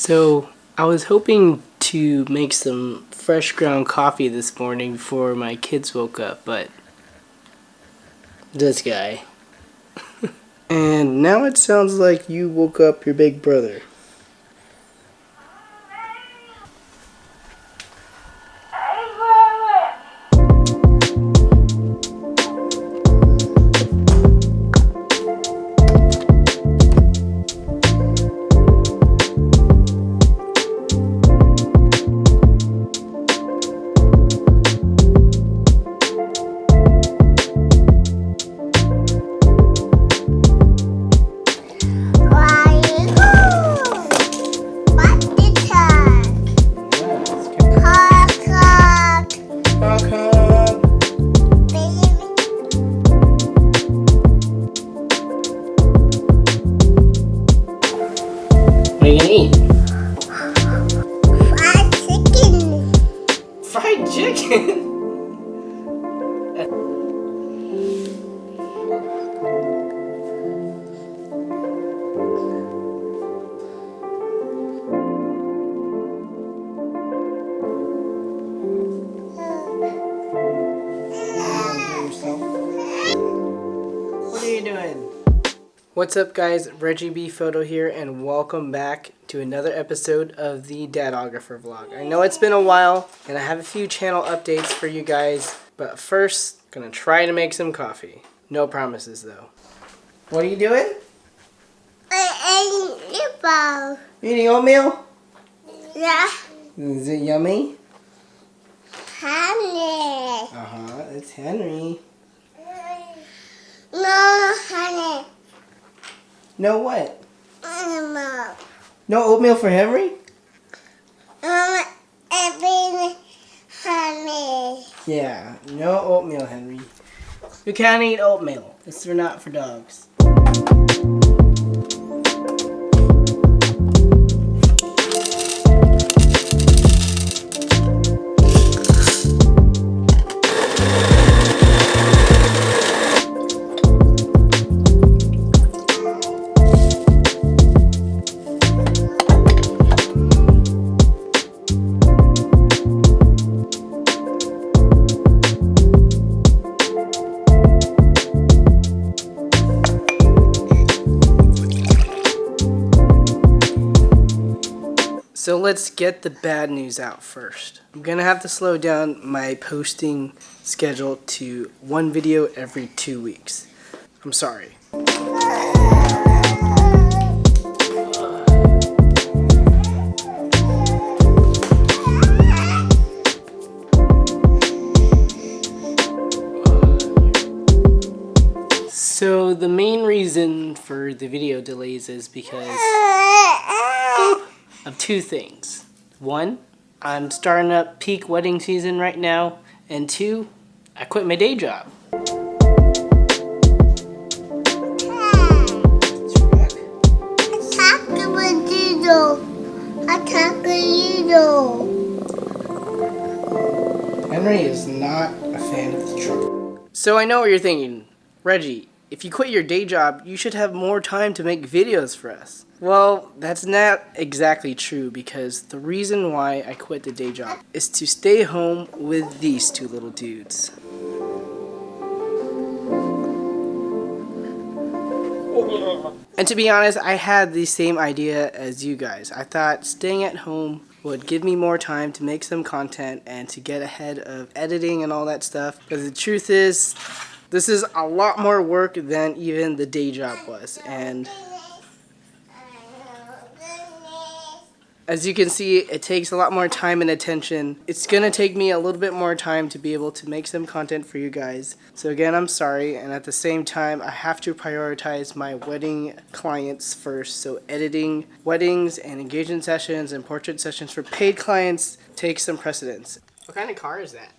So I was hoping to make some fresh ground coffee this morning before my kids woke up, but this guy. And now it sounds like you woke up your big brother. What are you gonna eat? Fried chicken. Fried chicken? What are you doing? What's up guys, Reggie B Photo here and welcome back to another episode of the Dadographer vlog. I know it's been a while and I have a few channel updates for you guys, but first, gonna try to make some coffee. No promises though. What are you doing? I ate nipple. Eating oatmeal? Yeah. Is it yummy? Honey. Uh-huh, it's Henry. No honey. No what? Animal. No oatmeal for Henry? Every honey. Yeah, no oatmeal, Henry. You can't eat oatmeal. It's not for dogs. So let's get the bad news out first. I'm gonna have to slow down my posting schedule to one video every 2 weeks. I'm sorry. So the main reason for the video delays is because of two things. One, I'm starting up peak wedding season right now, and two, I quit my day job. Henry is not a fan of the truck. So I know what you're thinking, Reggie, if you quit your day job, you should have more time to make videos for us. Well, that's not exactly true because the reason why I quit the day job is to stay home with these two little dudes. And to be honest, I had the same idea as you guys. I thought staying at home would give me more time to make some content and to get ahead of editing and all that stuff. Because the truth is, this is a lot more work than even the day job was. And as you can see, it takes a lot more time and attention. It's gonna take me a little bit more time to be able to make some content for you guys. So again, I'm sorry, and at the same time, I have to prioritize my wedding clients first. So editing weddings and engagement sessions and portrait sessions for paid clients takes some precedence. What kind of car is that?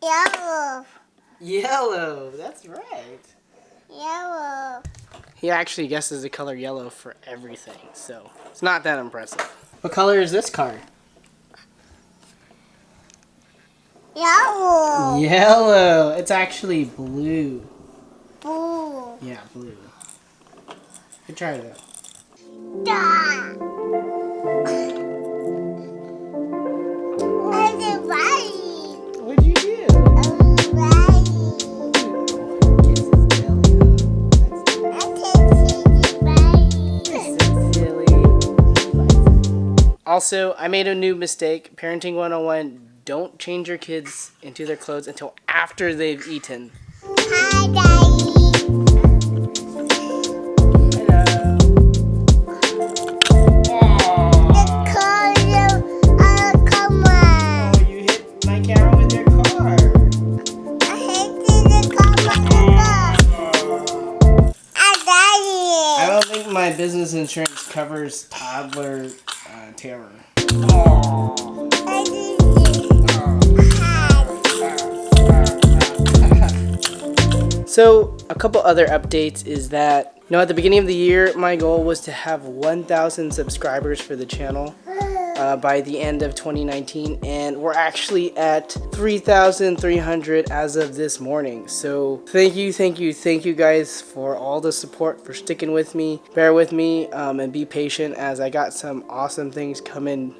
Yellow. Yellow, that's right. Yellow. He actually guesses the color yellow for everything, so it's not that impressive. What color is this car? Yellow. Yellow. It's actually blue. Blue. Yeah, blue. Good try though. What'd you do? Also, I made a new mistake. Parenting 101, don't change your kids into their clothes until after they've eaten. Hi, Daddy. Come on. Oh, you hit my camera with your car. I hate the car. I don't think my business insurance covers toddler terror. So a couple other updates is that, you know, at the beginning of the year, my goal was to have 1,000 subscribers for the channel by the end of 2019, and we're actually at 3,300 as of this morning. So thank you guys for all the support, for sticking with me. Bear with me and be patient as I got some awesome things coming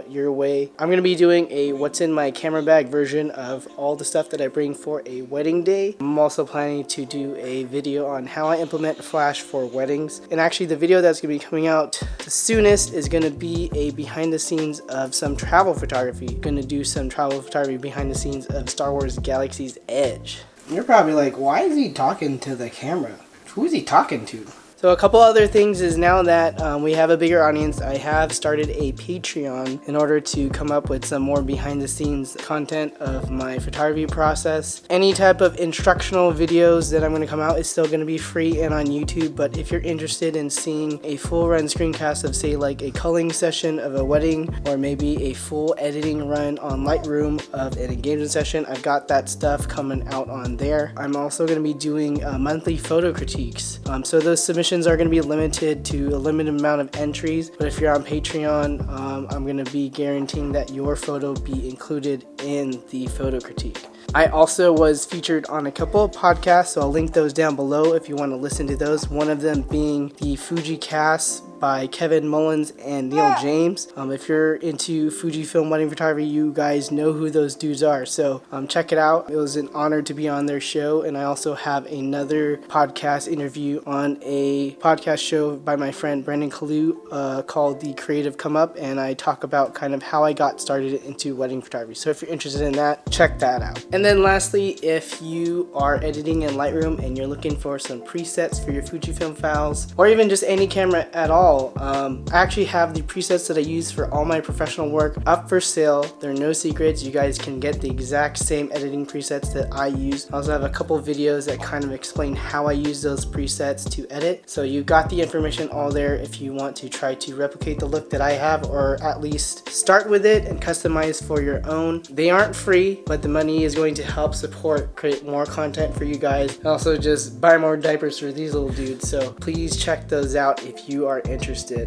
your way. I'm gonna be doing a what's in my camera bag version of all the stuff that I bring for a wedding day. I'm also planning to do a video on how I implement Flash for weddings, and actually the video that's gonna be coming out the soonest is gonna be a behind the scenes of some travel photography. Gonna do some travel photography behind the scenes of Star Wars Galaxy's Edge. You're probably like, why is he talking to the camera? Who is he talking to? So a couple other things is now that we have a bigger audience, I have started a Patreon in order to come up with some more behind the scenes content of my photography process. Any type of instructional videos that I'm going to come out is still going to be free and on YouTube, but if you're interested in seeing a full run screencast of, say, like a culling session of a wedding, or maybe a full editing run on Lightroom of an engagement session, I've got that stuff coming out on there. I'm also going to be doing monthly photo critiques. So those submissions are going to be limited to a limited amount of entries, but if you're on Patreon, I'm going to be guaranteeing that your photo be included in the photo critique. I also was featured on a couple of podcasts, so I'll link those down below if you want to listen to those. One of them being the Fujicast by Kevin Mullins and Neil James. If you're into Fujifilm wedding photography, you guys know who those dudes are, so check it out. It was an honor to be on their show, and I also have another podcast interview on a podcast show by my friend Brandon Kalu called The Creative Come Up, and I talk about kind of how I got started into wedding photography. So if you're interested in that, check that out. And then lastly, if you are editing in Lightroom and you're looking for some presets for your Fujifilm files, or even just any camera at all, I actually have the presets that I use for all my professional work up for sale. They're no secrets. You guys can get the exact same editing presets that I use. I also have a couple videos that kind of explain how I use those presets to edit. So you got the information all there if you want to try to replicate the look that I have, or at least start with it and customize for your own. They aren't free, but the money is going to help support, create more content for you guys, and also just buy more diapers for these little dudes. So please check those out if you are interested.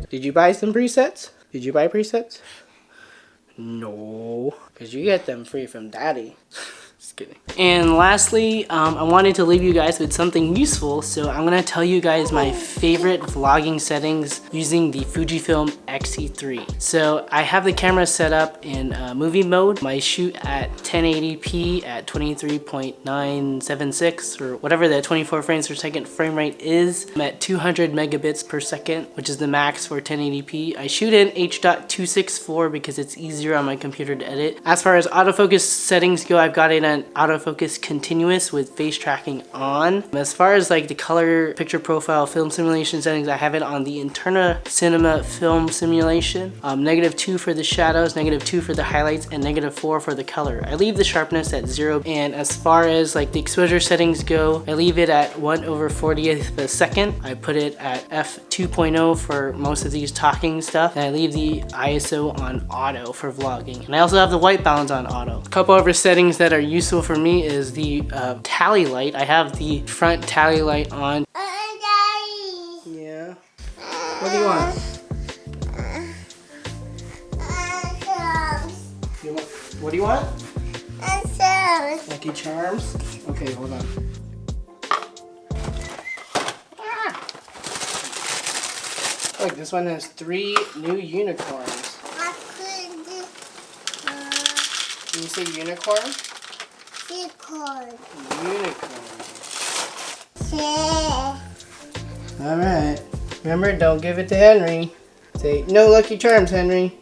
Did you buy some presets? Did you buy presets? No, because you get them free from daddy. Just kidding. And lastly, I wanted to leave you guys with something useful, so I'm gonna tell you guys my favorite vlogging settings using the Fujifilm X-T3. So I have the camera set up in movie mode. I shoot at 1080p at 23.976 or whatever the 24 frames per second frame rate is. I'm at 200 megabits per second, which is the max for 1080p. I shoot in H.264 because it's easier on my computer to edit. As far as autofocus settings go, I've got it on autofocus continuous with face tracking on. As far as like the color, picture profile, film simulation settings, I have it on the Eterna cinema film simulation. -2 for the shadows, -2 for the highlights, and -4 for the color. I leave the sharpness at 0, and as far as like the exposure settings go, I leave it at 1/40th of a second. I put it at f2.0 for most of these talking stuff, and I leave the ISO on auto for vlogging. And I also have the white balance on auto. A couple other settings that are useful for me is the tally light. I have the front tally light on. Yeah. What do you want? What do you want? Lucky Charms? Okay, hold on. Look, this one has 3 new unicorns. I could do Can you say unicorn? unicorn. Unicorn. Yeah. Alright. Remember, don't give it to Henry. Say, no Lucky Charms, Henry.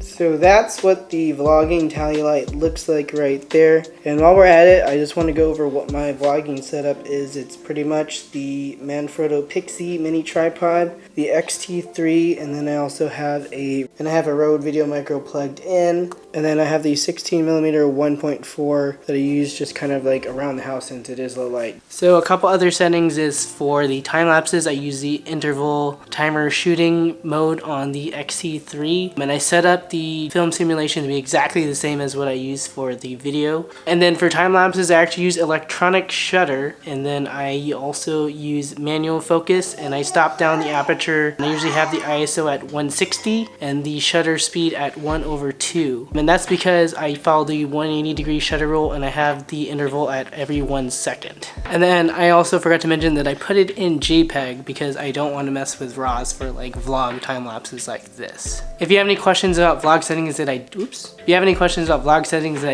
So that's what the vlogging tally light looks like right there. And while we're at it, I just want to go over what my vlogging setup is. It's pretty much the Manfrotto Pixi mini tripod, the X-T3, and then I also have a Rode VideoMicro plugged in. And then I have the 16mm 1.4 that I use just kind of like around the house since it is low light. So a couple other settings is for the time lapses. I use the interval timer shooting mode on the X-T3. And I set up the film simulation to be exactly the same as what I use for the video. And then for time lapses, I actually use electronic shutter, and then I also use manual focus, and I stop down the aperture. And I usually have the ISO at 160 and the shutter speed at 1/2. And that's because I follow the 180-degree shutter rule, and I have the interval at every 1 second. And then I also forgot to mention that I put it in JPEG because I don't want to mess with RAWs for like vlog time lapses like this. If you have any questions about vlog settings that I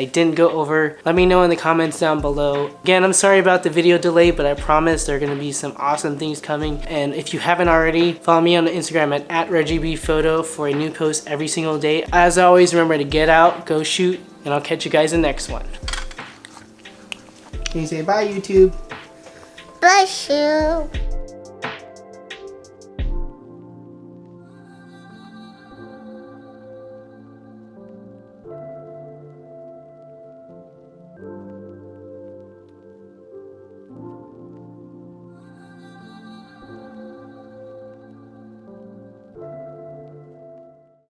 didn't go over, let me know in the comments down below. Again, I'm sorry about the video delay, but I promise there are going to be some awesome things coming. And if you haven't already, follow me on Instagram at ReggieBPhoto for a new post every single day. As always, remember to get out, go shoot, and I'll catch you guys in the next one. Can you say bye, YouTube? Bless you.